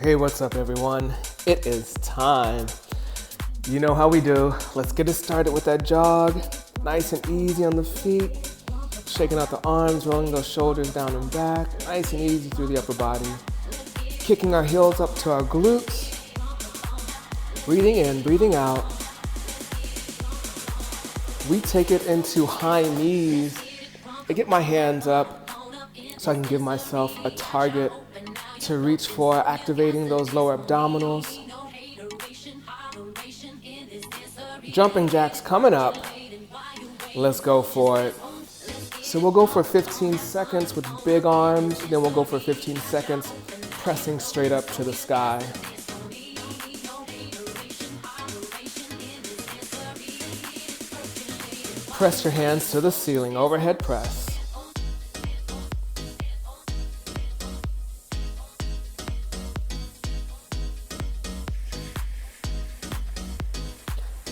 Hey, what's up, everyone? It is time. You know how we do. Let's get it started with that jog. Nice and easy on the feet. Shaking out the arms, rolling those shoulders down and back. Nice and easy through the upper body. Kicking our heels up to our glutes. Breathing in, breathing out. We take it into high knees. I get my hands up so I can give myself a target to reach for, activating those lower abdominals. Jumping jacks coming up. Let's go for it. So we'll go for 15 seconds with big arms, then we'll go for 15 seconds pressing straight up to the sky. Press your hands to the ceiling, overhead press.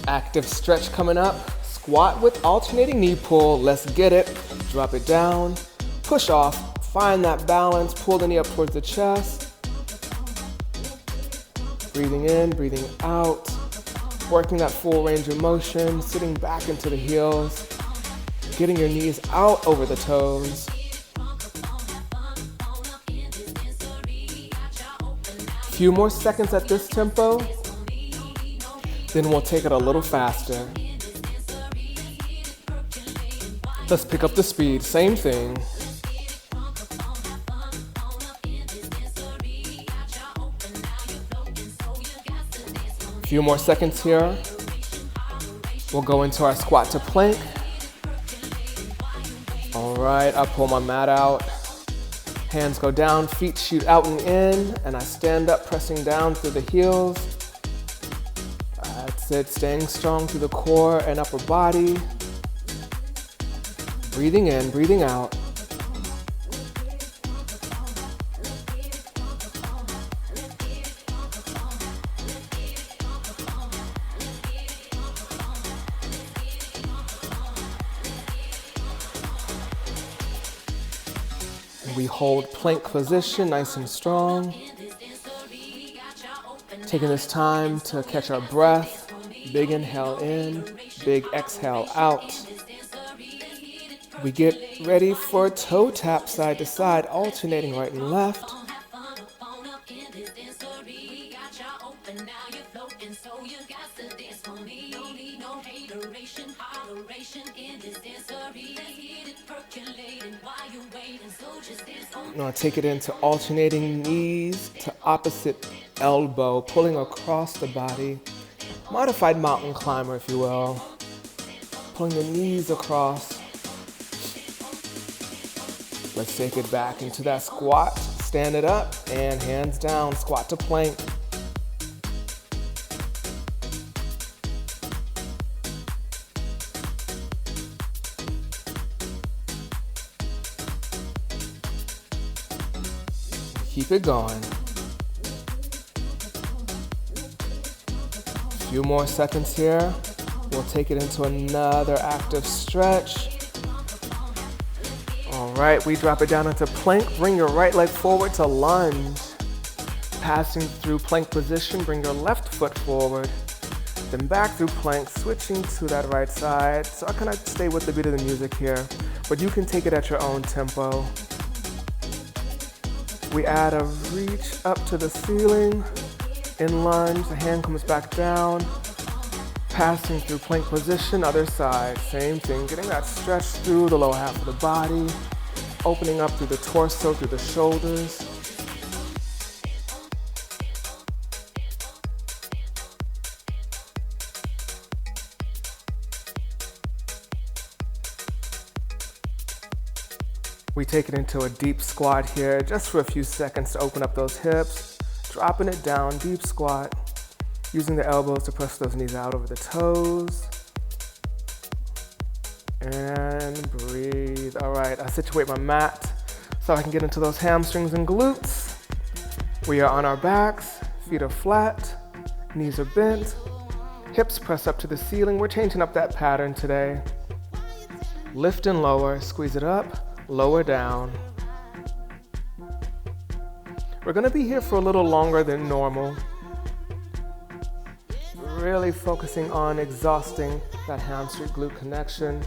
Active stretch coming up. Squat with alternating knee pull. Let's get it. Drop it down. Push off. Find that balance. Pull the knee up towards the chest. Breathing in, breathing out. Working that full range of motion. Sitting back into the heels. Getting your knees out over the toes. Few more seconds at this tempo. Then we'll take it a little faster. Let's pick up the speed, same thing. Few more seconds here. We'll go into our squat to plank. All right, I pull my mat out. Hands go down, feet shoot out and in, and I stand up, pressing down through the heels. That's it, staying strong through the core and upper body. Breathing in, breathing out. We hold plank position, nice and strong. Taking this time to catch our breath. Big inhale in, big exhale out. We get ready for toe tap side to side, alternating right and left. Now take it into alternating knees to opposite elbow, pulling across the body. Modified mountain climber, if you will. Pulling the knees across. Let's take it back into that squat. Stand it up and hands down, squat to plank. Keep it going. Few more seconds here. We'll take it into another active stretch. All right, we drop it down into plank. Bring your right leg forward to lunge. Passing through plank position, bring your left foot forward. Then back through plank, switching to that right side. So I kind of stay with the beat of the music here, but you can take it at your own tempo. We add a reach up to the ceiling. In lunge, the hand comes back down. Passing through plank position, other side. Same thing, getting that stretch through the lower half of the body. Opening up through the torso, through the shoulders. We take it into a deep squat here, just for a few seconds to open up those hips. Dropping it down, deep squat. Using the elbows to press those knees out over the toes. And breathe. All right, I situate my mat so I can get into those hamstrings and glutes. We are on our backs, feet are flat, knees are bent, hips press up to the ceiling. We're changing up that pattern today. Lift and lower, squeeze it up, lower down. We're gonna be here for a little longer than normal. Really focusing on exhausting that hamstring glute connection.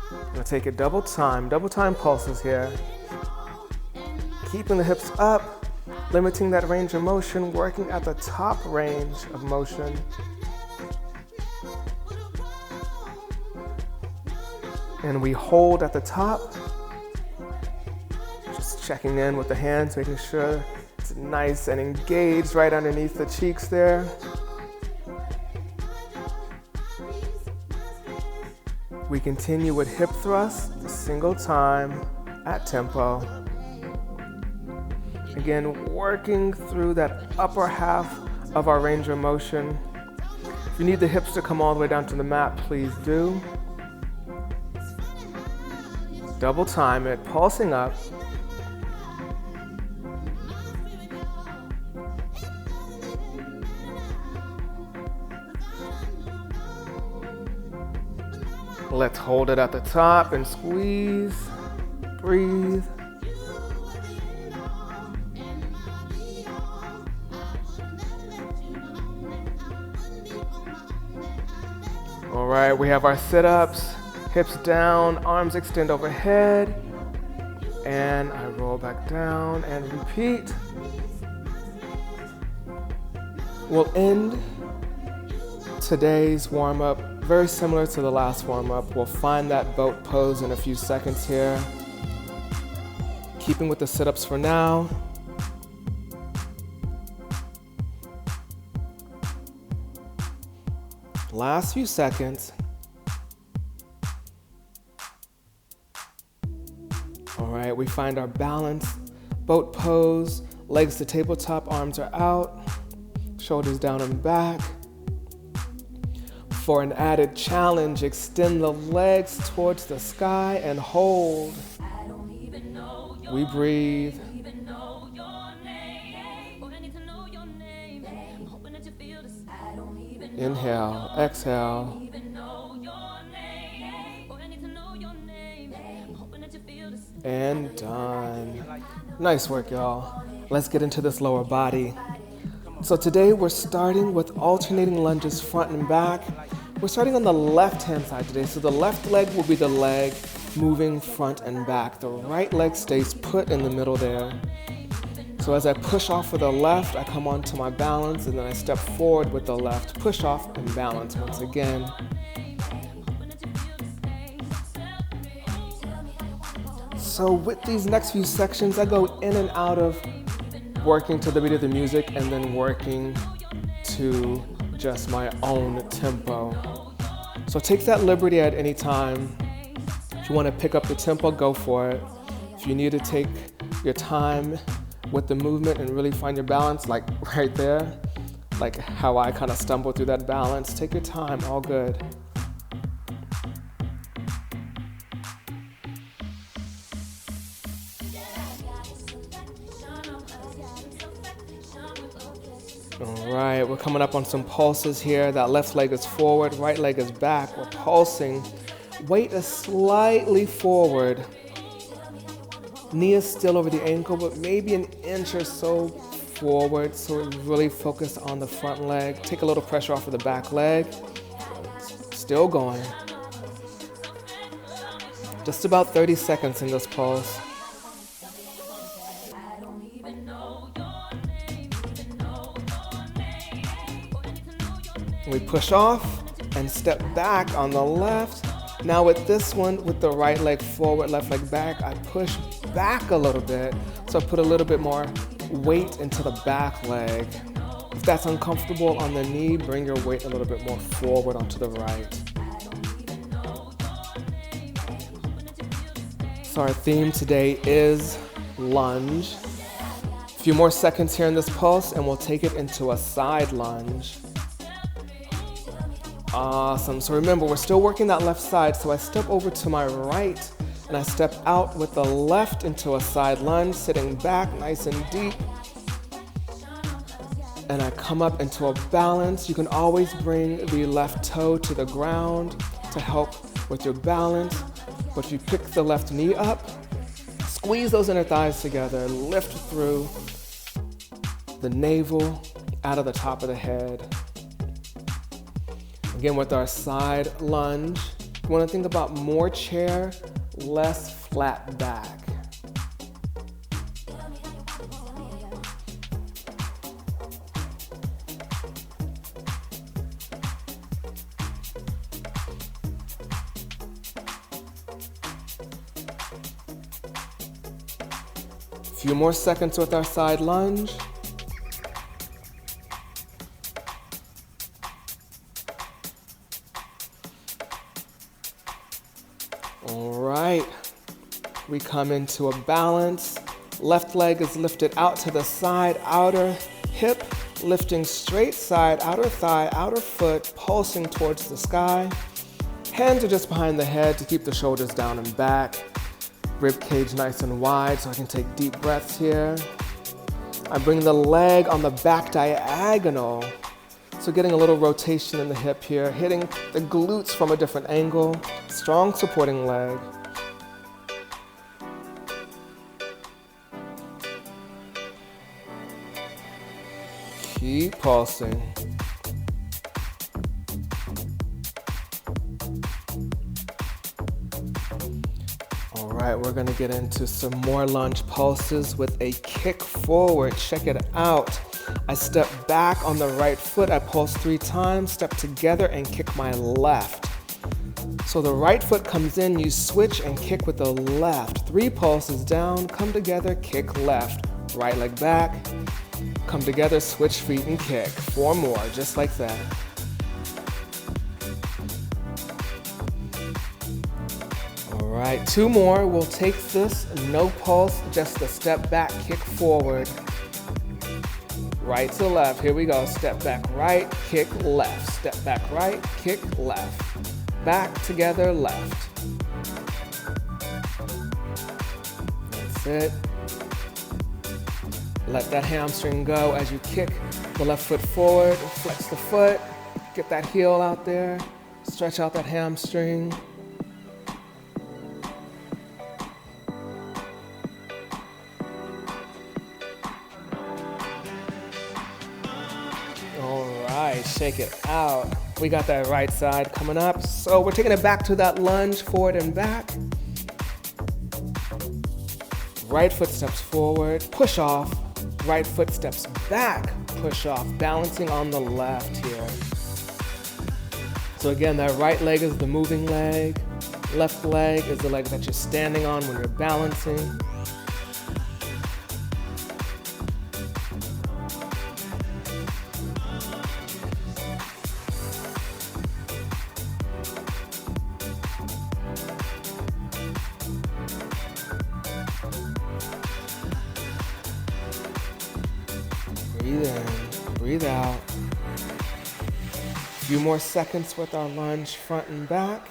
I'm gonna take it double time pulses here. Keeping the hips up, limiting that range of motion, working at the top range of motion. And we hold at the top. Just checking in with the hands, making sure it's nice and engaged right underneath the cheeks there. We continue with hip thrusts, a single time at tempo. Again, working through that upper half of our range of motion. If you need the hips to come all the way down to the mat, please do. Double time it, pulsing up. Let's hold it at the top and squeeze, breathe. All right, we have our sit-ups, hips down, arms extend overhead, and I roll back down and repeat. We'll end today's warm-up very similar to the last warm-up. We'll find that boat pose in a few seconds here. Keeping with the sit-ups for now. Last few seconds. All right, we find our balance. Boat pose, legs to tabletop, arms are out, shoulders down and back. For an added challenge, extend the legs towards the sky and hold. We breathe. Inhale, exhale. And done. Nice work, y'all. Let's get into this lower body. So today we're starting with alternating lunges front and back. We're starting on the left-hand side today. So the left leg will be the leg moving front and back. The right leg stays put in the middle there. So as I push off with the left, I come onto my balance, and then I step forward with the left, push off and balance once again. So with these next few sections, I go in and out of working to the beat of the music and then working to just my own tempo. So take that liberty at any time. If you want to pick up the tempo, go for it. If you need to take your time with the movement and really find your balance, like right there, like how I kind of stumbled through that balance, take your time, all good. All right, we're coming up on some pulses here. That left leg is forward, right leg is back. We're pulsing. Weight is slightly forward. Knee is still over the ankle, but maybe an inch or so forward. So we really focus on the front leg. Take a little pressure off of the back leg. Still going. Just about 30 seconds in this pulse. We push off and step back on the left. Now with this one, with the right leg forward, left leg back, I push back a little bit. So I put a little bit more weight into the back leg. If that's uncomfortable on the knee, bring your weight a little bit more forward onto the right. So our theme today is lunge. A few more seconds here in this pulse and we'll take it into a side lunge. Awesome. So remember, we're still working that left side. So I step over to my right and I step out with the left into a side lunge, sitting back nice and deep. and I come up into a balance. You can always bring the left toe to the ground to help with your balance, but you pick the left knee up, squeeze those inner thighs together, lift through the navel, out of the top of the head. Again, with our side lunge, you want to think about more chair, less flat back. A few more seconds with our side lunge. All right, we come into a balance. Left leg is lifted out to the side, outer hip, lifting straight side, outer thigh, outer foot, pulsing towards the sky. Hands are just behind the head to keep the shoulders down and back. Rib cage nice and wide so I can take deep breaths here. I bring the leg on the back diagonal. So getting a little rotation in the hip here, hitting the glutes from a different angle. Strong supporting leg. Keep pulsing. All right, we're gonna get into some more lunge pulses with a kick forward. Check it out. I step back on the right foot, I pulse 3 times, step together and kick my left. So the right foot comes in, you switch and kick with the left. 3 pulses down, come together, kick left. Right leg back, come together, switch feet and kick. 4 more, just like that. All right, 2 more. We'll take this, no pulse, just a step back, kick forward. Right to left, here we go. Step back right, kick left. Step back right, kick left. Back together, left. That's it. Let that hamstring go as you kick the left foot forward, flex the foot, get that heel out there, stretch out that hamstring. Shake it out. We got that right side coming up. So we're taking it back to that lunge, forward and back. Right foot steps forward, push off. Right foot steps back, push off. Balancing on the left here. So again, that right leg is the moving leg. Left leg is the leg that you're standing on when you're balancing. Breathe in, breathe out. A few more seconds with our lunge, front and back.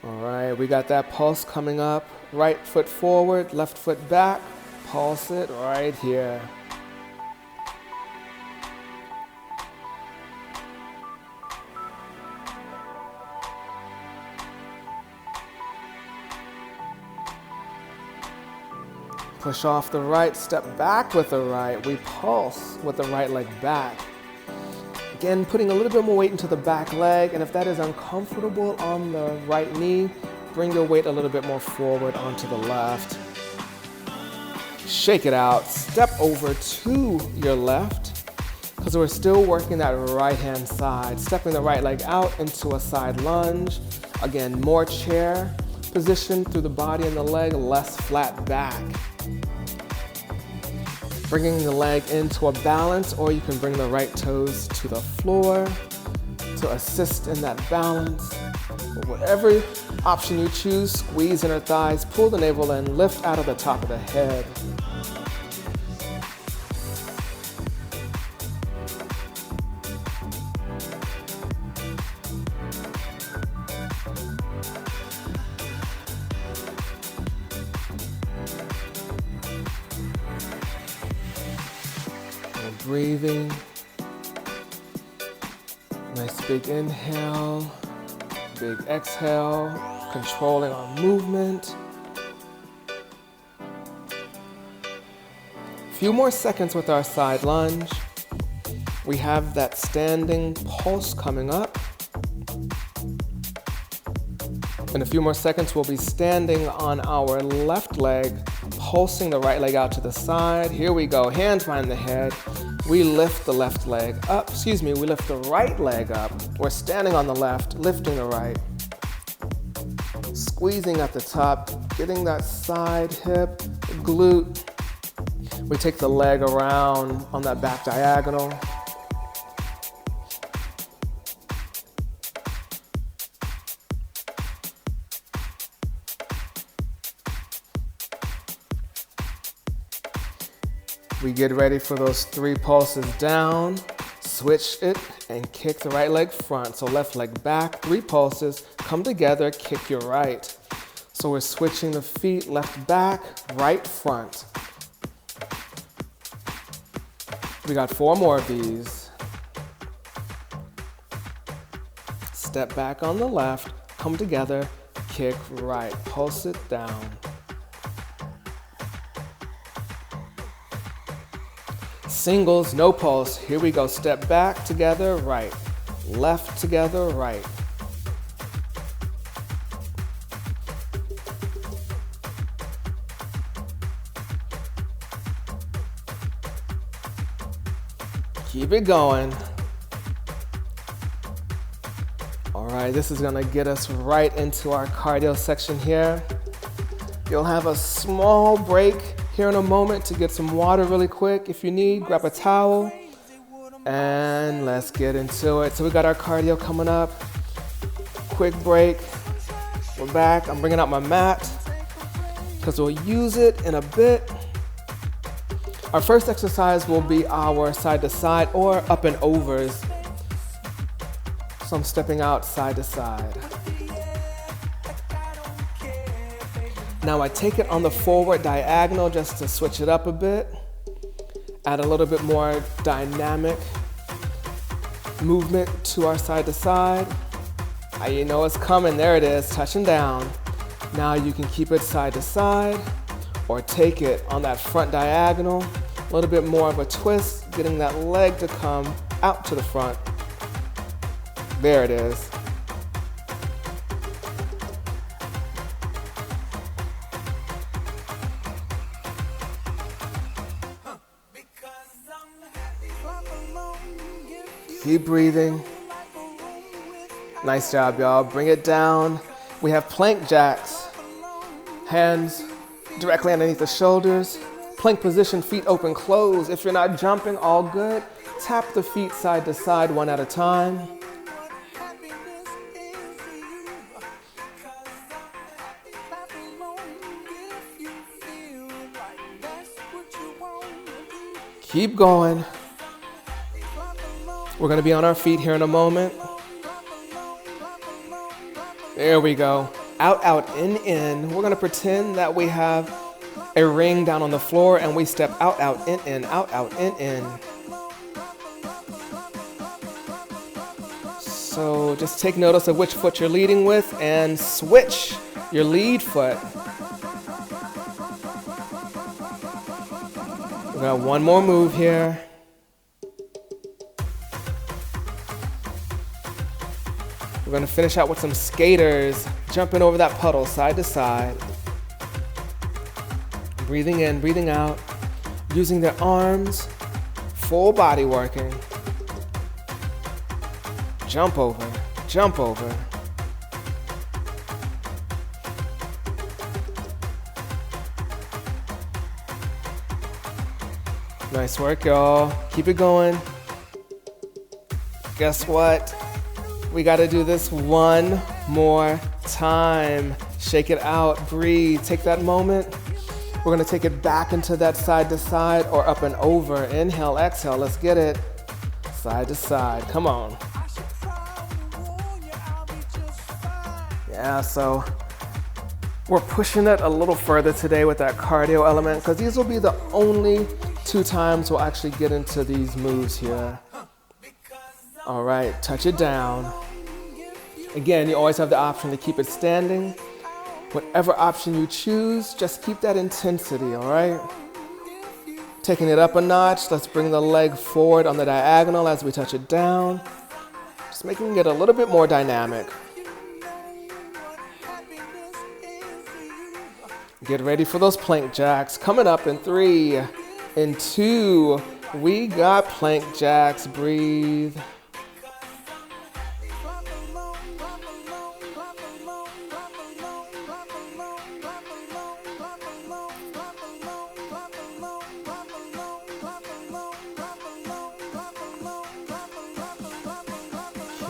All right, we got that pulse coming up. Right foot forward, left foot back. Pulse it right here. Push off the right, step back with the right. We pulse with the right leg back. Again, putting a little bit more weight into the back leg, and if that is uncomfortable on the right knee, bring your weight a little bit more forward onto the left. Shake it out, step over to your left, because we're still working that right hand side. Stepping the right leg out into a side lunge. Again, more chair position through the body and the leg, less flat back. Bringing the leg into a balance, or you can bring the right toes to the floor to assist in that balance. But whatever option you choose, squeeze inner thighs, pull the navel in, lift out of the top of the head. breathing. Nice big inhale, big exhale, controlling our movement. Few more seconds with our side lunge. We have that standing pulse coming up. In a few more seconds, we'll be standing on our left leg, pulsing the right leg out to the side. Here we go, hands behind the head. We lift the left leg up, we lift the right leg up. We're standing on the left, lifting the right. Squeezing at the top, getting that side hip, glute. We take the leg around on that back diagonal. We get ready for those 3 pulses down, switch it, and kick the right leg front. So left leg back, 3 pulses, come together, kick your right. So we're switching the feet, left back, right front. We got 4 more of these. Step back on the left, come together, kick right, pulse it down. Singles, no pulse. Here we go. Step back together, right. Left together, right. Keep it going. All right, this is gonna get us right into our cardio section here. You'll have a small break here in a moment to get some water really quick. If you need, grab a towel and let's get into it. So we got our cardio coming up. Quick break. We're back. I'm bringing out my mat because we'll use it in a bit. Our first exercise will be our side to side or up and overs. So I'm stepping out side to side. Now I take it on the forward diagonal just to switch it up a bit. Add a little bit more dynamic movement to our side to side. You know it's coming, there it is, touching down. Now you can keep it side to side or take it on that front diagonal. A little bit more of a twist, getting that leg to come out to the front. There it is. Keep breathing. Nice job, y'all. Bring it down. We have plank jacks. Hands directly underneath the shoulders. Plank position, feet open, close. If you're not jumping, all good. Tap the feet side to side, one at a time. Keep going. We're gonna be on our feet here in a moment. There we go. Out, out, in. We're gonna pretend that we have a ring down on the floor and we step out, out, in, out, out, in. So just take notice of which foot you're leading with and switch your lead foot. We got one more move here. We're gonna finish out with some skaters, jumping over that puddle side to side. Breathing in, breathing out, using their arms, full body working. Jump over, jump over. Nice work, y'all. Keep it going. Guess what? We gotta do this one more time. Shake it out, breathe, take that moment. We're gonna take it back into that side to side or up and over. Inhale, exhale, let's get it. Side to side, come on. Yeah, so we're pushing it a little further today with that cardio element because these will be the only 2 2 times, we'll actually get into these moves here. All right, touch it down. Again, you always have the option to keep it standing. Whatever option you choose, just keep that intensity, all right? Taking it up a notch, let's bring the leg forward on the diagonal as we touch it down. Just making it a little bit more dynamic. Get ready for those plank jacks. Coming up in 3, in 2, we got plank jacks. Breathe.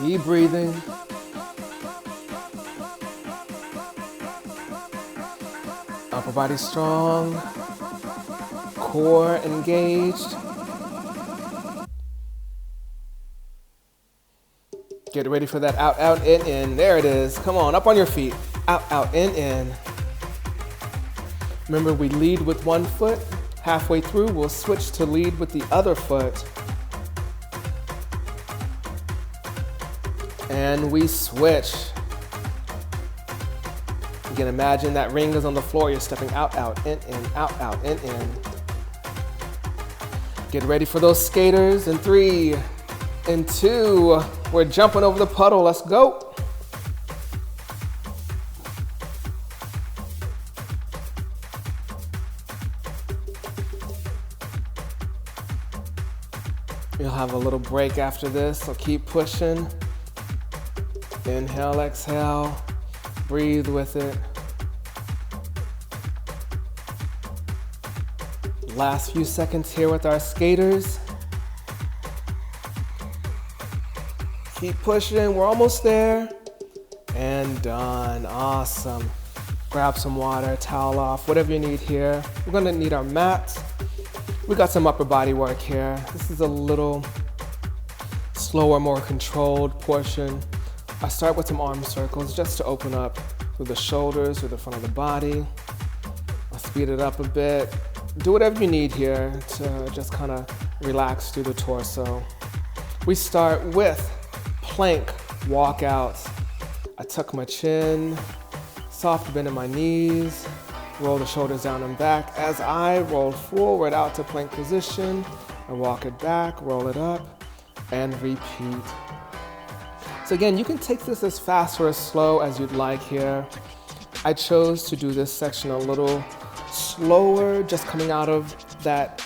Keep breathing. Upper body strong. Core engaged. Get ready for that out, out, in, in. There it is. Come on, up on your feet. Out, out, in. Remember, we lead with one foot. Halfway through, we'll switch to lead with the other foot. And we switch. You can imagine that ring is on the floor. You're stepping out, out, in, out, out, in. Get ready for those skaters in 3, in 2. We're jumping over the puddle. Let's go. You'll have a little break after this, so keep pushing. Inhale, exhale, breathe with it. Last few seconds here with our skaters. Keep pushing, we're almost there. And done, awesome. Grab some water, towel off, whatever you need here. We're gonna need our mats. We got some upper body work here. This is a little slower, more controlled portion. I start with some arm circles just to open up through the shoulders, through the front of the body. I'll speed it up a bit. Do whatever you need here to just kind of relax through the torso. We start with plank walkouts. I tuck my chin, soft bend in my knees, roll the shoulders down and back. As I roll forward out to plank position, I walk it back, roll it up, and repeat. So again, you can take this as fast or as slow as you'd like here. I chose to do this section a little slower, just coming out of that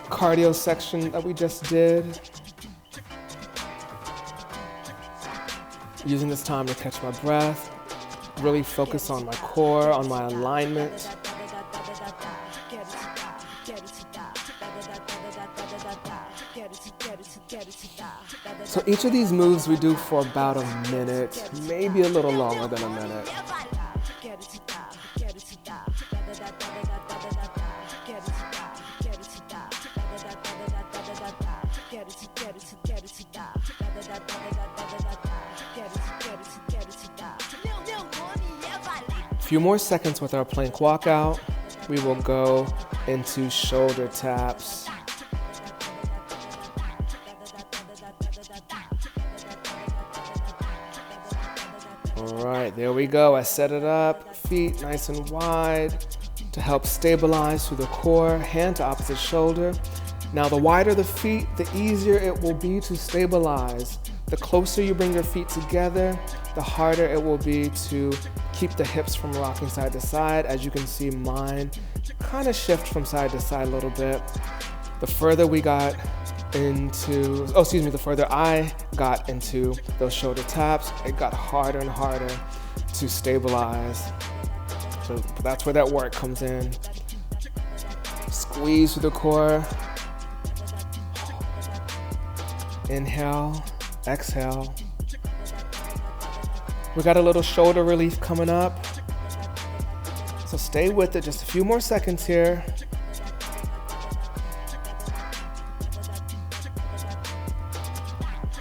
cardio section that we just did. Using this time to catch my breath, really focus on my core, on my alignment. So each of these moves we do for about a minute, maybe a little longer than a minute. A few more seconds with our plank walkout. We will go into shoulder taps. All right, there we go. I set it up, feet nice and wide to help stabilize through the core, hand to opposite shoulder. Now, the wider the feet, the easier it will be to stabilize. The closer you bring your feet together, the harder it will be to keep the hips from rocking side to side. As you can see, mine kind of shift from side to side a little bit. The further we got into, the further I got into those shoulder taps, it got harder and harder to stabilize. So that's where that work comes in. Squeeze through the core. Inhale, exhale. We got a little shoulder relief coming up. So stay with it, just a few more seconds here.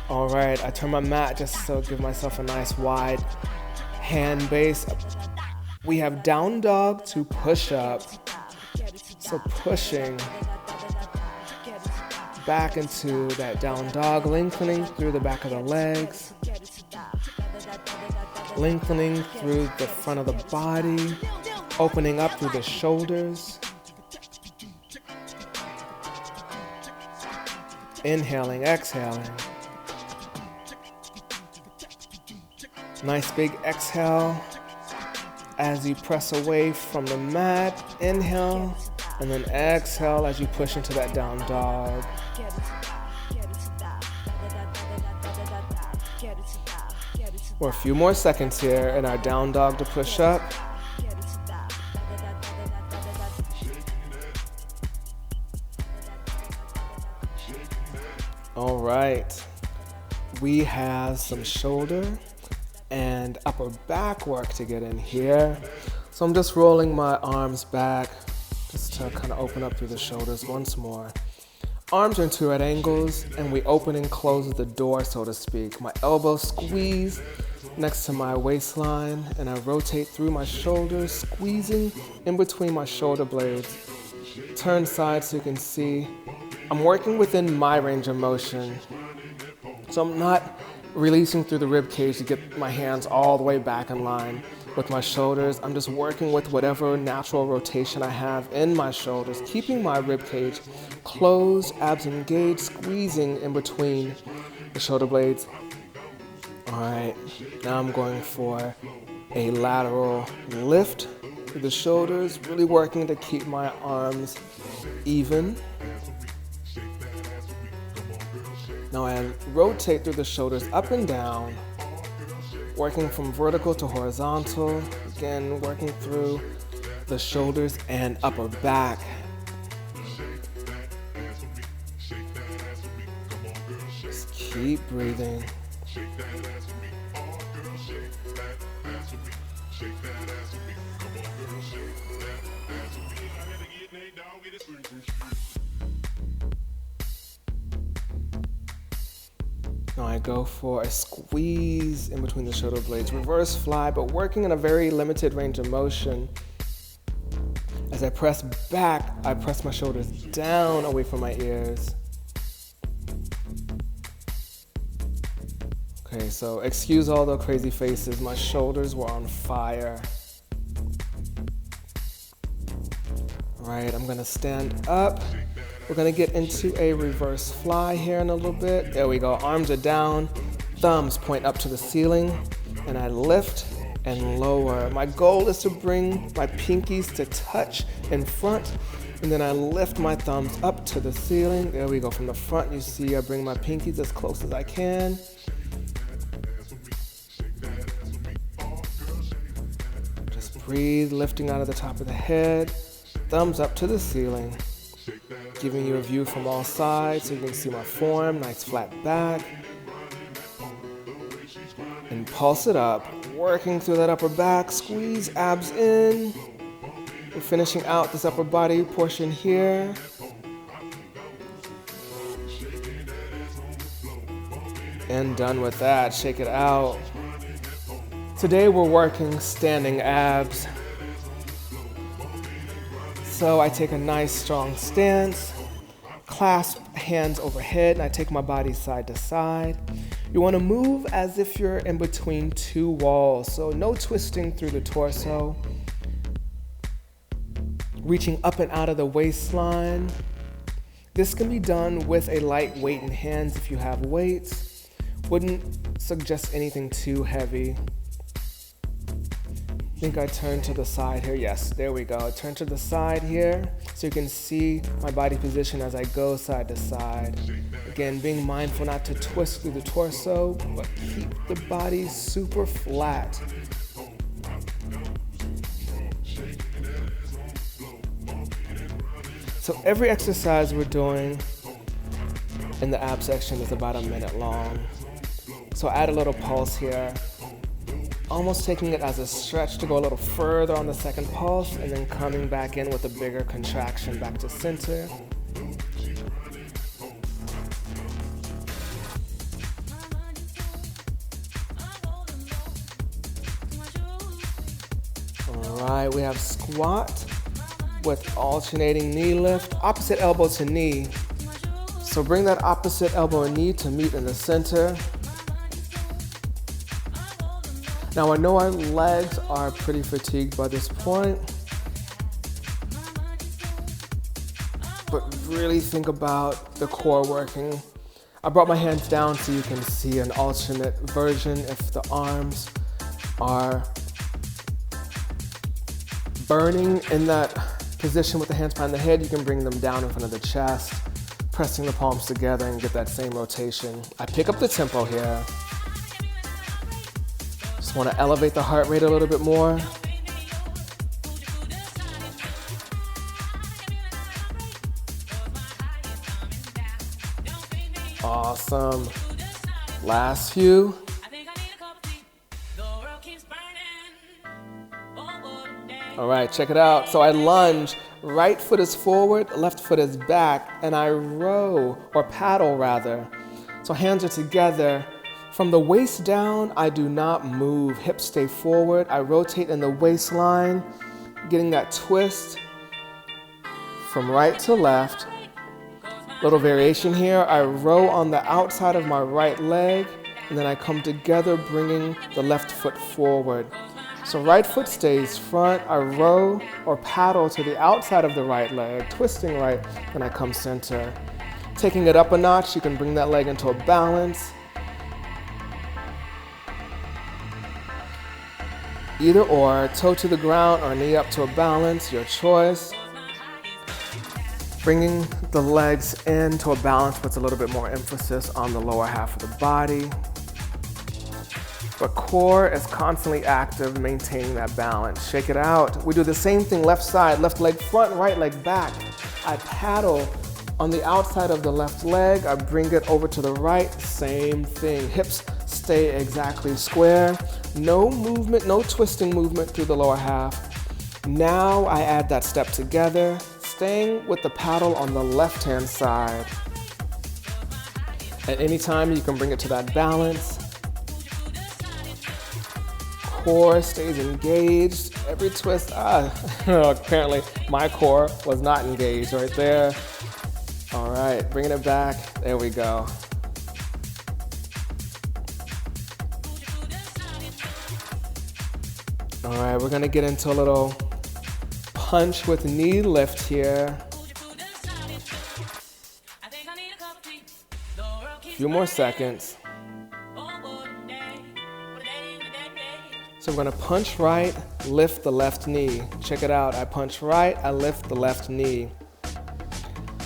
All right, I turn my mat just to give myself a nice wide hand base. We have down dog to push up. So pushing back into that down dog, lengthening through the back of the legs, lengthening through the front of the body, opening up through the shoulders. Inhaling, exhaling. Nice big exhale as you press away from the mat. Inhale, and then exhale as you push into that down dog. We're a few more seconds here in our down dog to push up. All right, we have some shoulder and upper back work to get in here. So I'm just rolling my arms back just to kind of open up through the shoulders once more. Arms are in 2 right angles, and we open and close the door, so to speak. My elbows squeeze next to my waistline, and I rotate through my shoulders, squeezing in between my shoulder blades. Turn side so you can see I'm working within my range of motion. So I'm not releasing through the rib cage to get my hands all the way back in line with my shoulders. I'm just working with whatever natural rotation I have in my shoulders, keeping my rib cage closed, abs engaged, squeezing in between the shoulder blades. All right, now I'm going for a lateral lift through the shoulders, really working to keep my arms even. Now I rotate through the shoulders up and down, working from vertical to horizontal. Again, working through the shoulders and upper back. Just keep breathing. Now I go for a squeeze in between the shoulder blades, reverse fly, but working in a very limited range of motion. As I press back, I press my shoulders down away from my ears. Okay, so excuse all the crazy faces. My shoulders were on fire. All right, I'm gonna stand up. We're gonna get into a reverse fly here in a little bit. There we go, arms are down, thumbs point up to the ceiling, and I lift and lower. My goal is to bring my pinkies to touch in front, and then I lift my thumbs up to the ceiling. There we go, from the front you see I bring my pinkies as close as I can. Just breathe, lifting out of the top of the head, thumbs up to the ceiling. Giving you a view from all sides so you can see my form, nice flat back. And pulse it up, working through that upper back, squeeze abs in. We're finishing out this upper body portion here. And done with that, shake it out. Today we're working standing abs. So I take a nice strong stance, clasp hands overhead, and I take my body side to side. You want to move as if you're in between 2 walls, so no twisting through the torso. Reaching up and out of the waistline. This can be done with a light weight in hands if you have weights. Wouldn't suggest anything too heavy. I think I turn to the side here. Yes, there we go. I turn to the side here so you can see my body position as I go side to side. Again, being mindful not to twist through the torso, but keep the body super flat. So every exercise we're doing in the ab section is about a minute long. So add a little pulse here. Almost taking it as a stretch to go a little further on the second pulse, and then coming back in with a bigger contraction back to center. All right, we have squat with alternating knee lift, opposite elbow to knee. So bring that opposite elbow and knee to meet in the center. Now I know our legs are pretty fatigued by this point, but really think about the core working. I brought my hands down so you can see an alternate version. If the arms are burning in that position with the hands behind the head, you can bring them down in front of the chest, pressing the palms together and get that same rotation. I pick up the tempo here. Just want to elevate the heart rate a little bit more. Awesome. Last few. All right, check it out. So I lunge, right foot is forward, left foot is back, and I row, or paddle rather. So hands are together. From the waist down, I do not move. Hips stay forward. I rotate in the waistline, getting that twist from right to left. Little variation here. I row on the outside of my right leg, and then I come together, bringing the left foot forward. So right foot stays front. I row or paddle to the outside of the right leg, twisting right, and I come center. Taking it up a notch, you can bring that leg into a balance. Either or, toe to the ground or knee up to a balance, your choice. Bringing the legs into a balance puts a little bit more emphasis on the lower half of the body. But core is constantly active, maintaining that balance. Shake it out. We do the same thing left side, left leg front, right leg back. I paddle on the outside of the left leg. I bring it over to the right, same thing. Hips stay exactly square. No movement, no twisting movement through the lower half. Now I add that step together, staying with the paddle on the left-hand side. At any time, you can bring it to that balance. Core stays engaged. Every twist, apparently my core was not engaged right there. All right, bringing it back. There we go. All right, we're gonna get into a little punch with knee lift here. A few more seconds. So I'm gonna punch right, lift the left knee. Check it out, I punch right, I lift the left knee.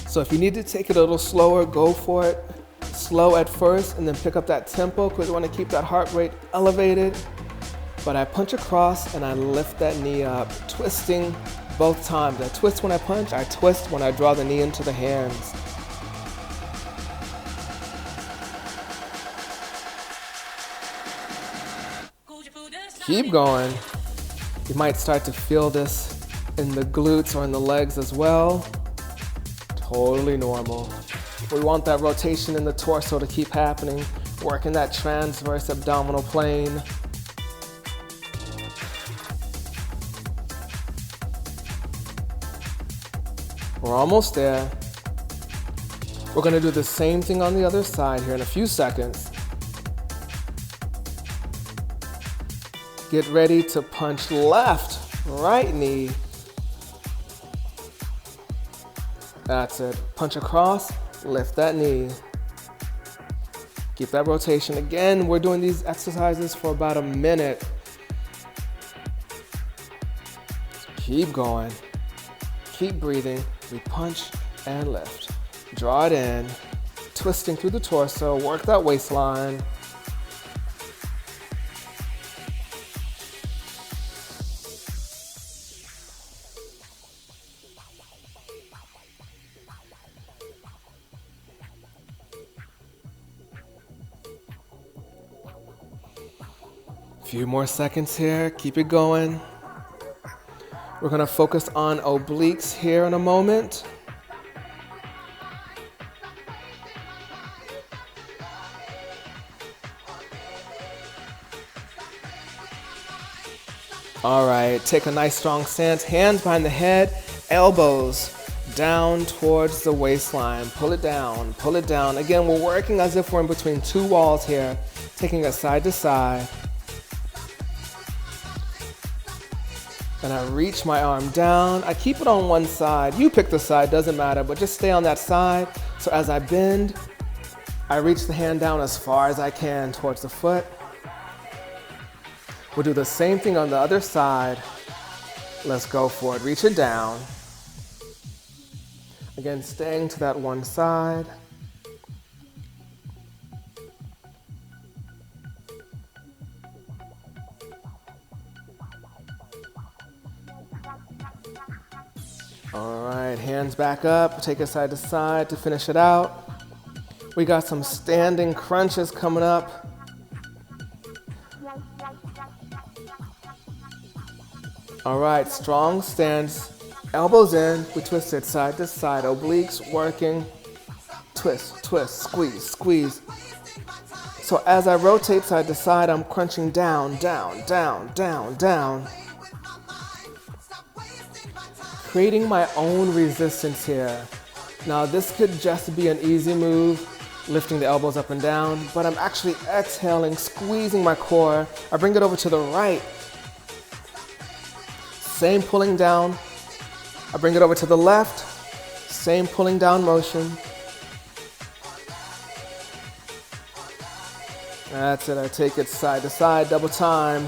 So if you need to take it a little slower, go for it. Slow at first and then pick up that tempo because you wanna keep that heart rate elevated. But I punch across and I lift that knee up, twisting both times. I twist when I punch, I twist when I draw the knee into the hands. Keep going. You might start to feel this in the glutes or in the legs as well. Totally normal. We want that rotation in the torso to keep happening, working that transverse abdominal plane. We're almost there. We're gonna do the same thing on the other side here in a few seconds. Get ready to punch left, right knee. That's it. Punch across, lift that knee. Keep that rotation. Again, we're doing these exercises for about a minute. Keep going. Keep breathing. We punch and lift. Draw it in. Twisting through the torso. Work that waistline. Few more seconds here, keep it going. We're gonna focus on obliques here in a moment. All right, take a nice strong stance, hands behind the head, elbows down towards the waistline. Pull it down, pull it down. Again, we're working as if we're in between two walls here, taking it side to side. And I reach my arm down. I keep it on one side. You pick the side, doesn't matter, but just stay on that side. So as I bend, I reach the hand down as far as I can towards the foot. We'll do the same thing on the other side. Let's go for it. Reach it down. Again, staying to that one side. All right, hands back up, take it side to side to finish it out. We got some standing crunches coming up. All right, strong stance, elbows in, we twist it side to side, obliques working, twist, twist, squeeze, squeeze. So as I rotate side to side, I'm crunching down, down, down, down, down. Creating my own resistance here. Now this could just be an easy move, lifting the elbows up and down, but I'm actually exhaling, squeezing my core. I bring it over to the right. Same pulling down. I bring it over to the left. Same pulling down motion. That's it, I take it side to side, double time.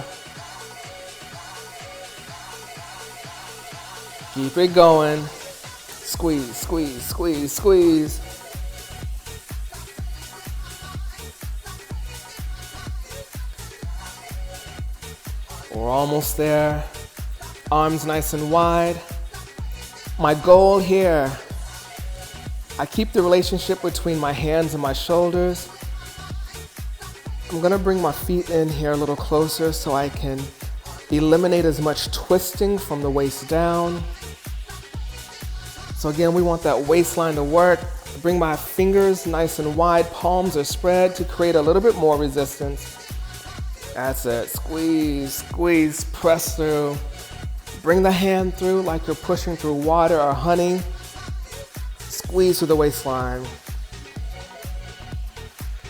Keep it going. Squeeze, squeeze, squeeze, squeeze. We're almost there. Arms nice and wide. My goal here, I keep the relationship between my hands and my shoulders. I'm gonna bring my feet in here a little closer so I can eliminate as much twisting from the waist down. So again, we want that waistline to work. Bring my fingers nice and wide, palms are spread to create a little bit more resistance. That's it, squeeze, squeeze, press through. Bring the hand through like you're pushing through water or honey. Squeeze through the waistline.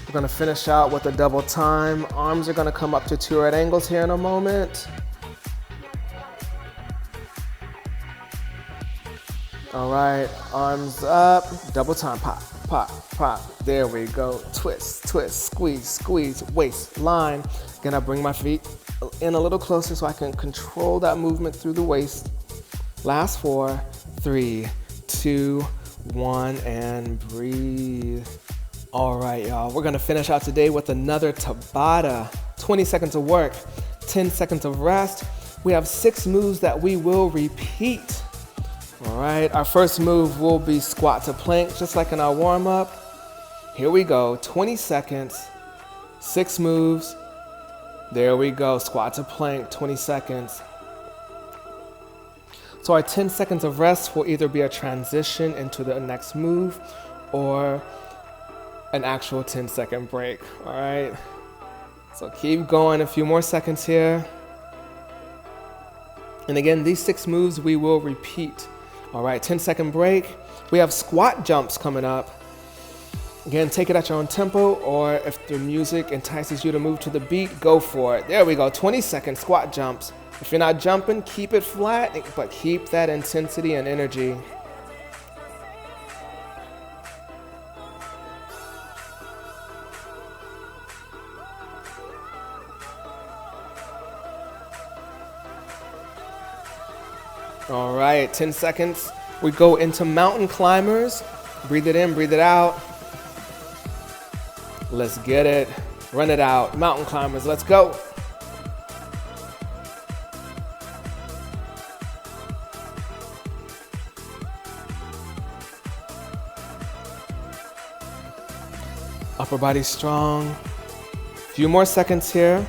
We're gonna finish out with a double time. Arms are gonna come up to two right angles here in a moment. All right, arms up, double time, pop, pop, pop. There we go, twist, twist, squeeze, squeeze, waistline. Again, I bring my feet in a little closer so I can control that movement through the waist. Last 4, 3, 2, 1, and breathe. All right, y'all, we're gonna finish out today with another Tabata. 20 seconds of work, 10 seconds of rest. We have 6 moves that we will repeat. All right, our first move will be squat to plank, just like in our warm-up. Here we go, 20 seconds, 6 moves. There we go, squat to plank, 20 seconds. So our 10 seconds of rest will either be a transition into the next move or an actual 10-second break, all right? So keep going, a few more seconds here. And again, these 6 moves we will repeat. All right, 10-second break. We have squat jumps coming up. Again, take it at your own tempo, or if the music entices you to move to the beat, go for it. There we go, 20-second squat jumps. If you're not jumping, keep it flat, but keep that intensity and energy. All right, 10 seconds. We go into mountain climbers. Breathe it in, breathe it out. Let's get it. Run it out. Mountain climbers, let's go. Upper body strong. Few more seconds here.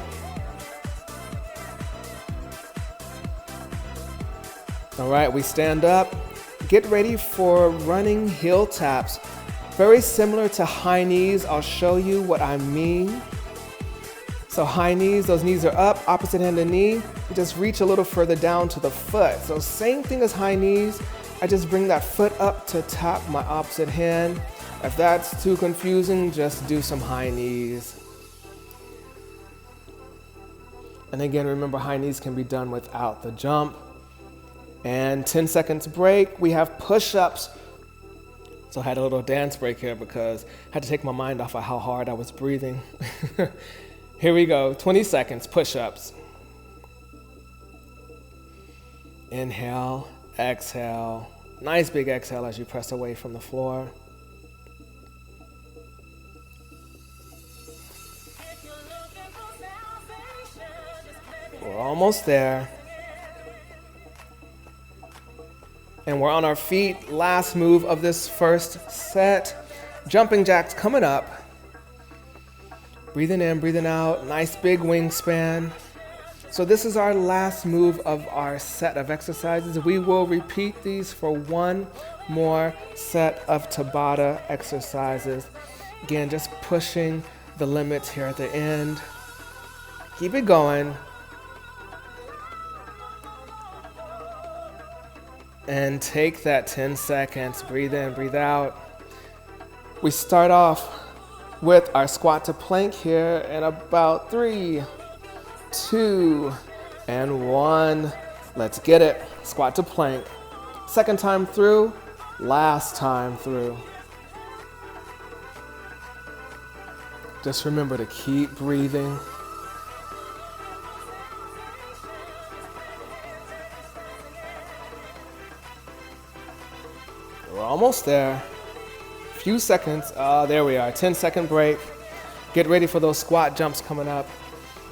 All right, we stand up. Get ready for running heel taps. Very similar to high knees. I'll show you what I mean. So high knees, those knees are up, opposite hand to knee. You just reach a little further down to the foot. So same thing as high knees, I just bring that foot up to tap my opposite hand. If that's too confusing, just do some high knees. And again, remember, high knees can be done without the jump. And 10 seconds break, we have push-ups. So I had a little dance break here because I had to take my mind off of how hard I was breathing. Here we go, 20 seconds, push-ups. Inhale, exhale. Nice big exhale as you press away from the floor. We're almost there. And we're on our feet. Last move of this first set. Jumping jacks coming up. Breathing in, breathing out. Nice big wingspan. So this is our last move of our set of exercises. We will repeat these for one more set of Tabata exercises. Again, just pushing the limits here at the end. Keep it going. And take that 10 seconds. Breathe in, breathe out. We start off with our squat to plank here in about 3, 2, and 1. Let's get it. Squat to plank. Second time through, last time through. Just remember to keep breathing. We're almost there. Few seconds. There we are. 10-second break. Get ready for those squat jumps coming up.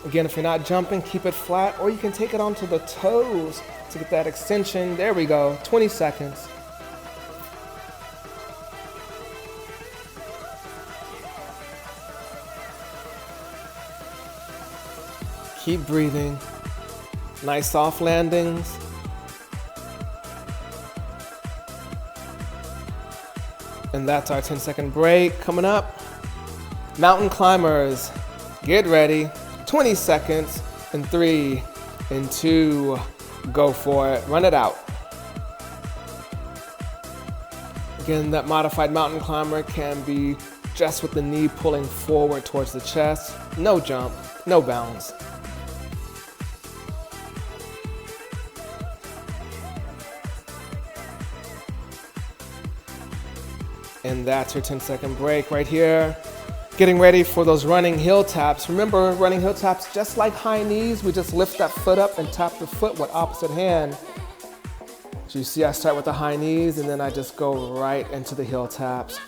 Again, if you're not jumping, keep it flat, or you can take it onto the toes to get that extension. There we go. 20 seconds. Keep breathing. Nice soft landings. And that's our 10-second break. Coming up, mountain climbers. Get ready. 20 seconds. In 3, in 2, go for it. Run it out. Again, that modified mountain climber can be just with the knee pulling forward towards the chest. No jump, no bounce. And that's your 10-second break right here. Getting ready for those running heel taps. Remember, running heel taps, just like high knees, we just lift that foot up and tap the foot with opposite hand. So you see I start with the high knees and then I just go right into the heel taps.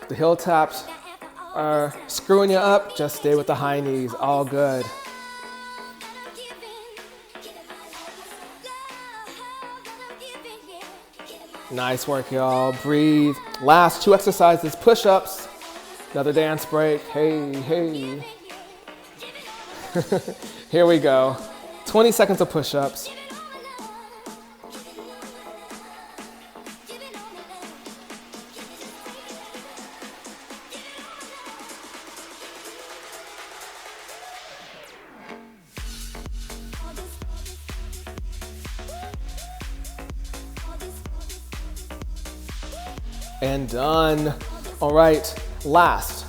The heel taps are screwing you up, just stay with the high knees, all good. Nice work, y'all. Breathe. Last 2 exercises, push-ups. Another dance break. Hey, hey. Here we go. 20 seconds of push-ups. And done. All right, last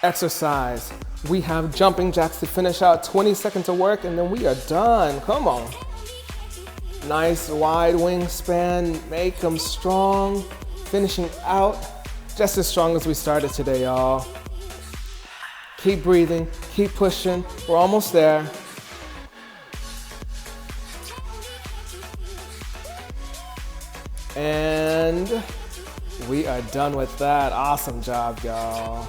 exercise. We have jumping jacks to finish out. 20 seconds of work and then we are done. Come on. Nice wide wingspan, make them strong. Finishing out just as strong as we started today, y'all. Keep breathing, keep pushing. We're almost there. And we are done with that. Awesome job, y'all.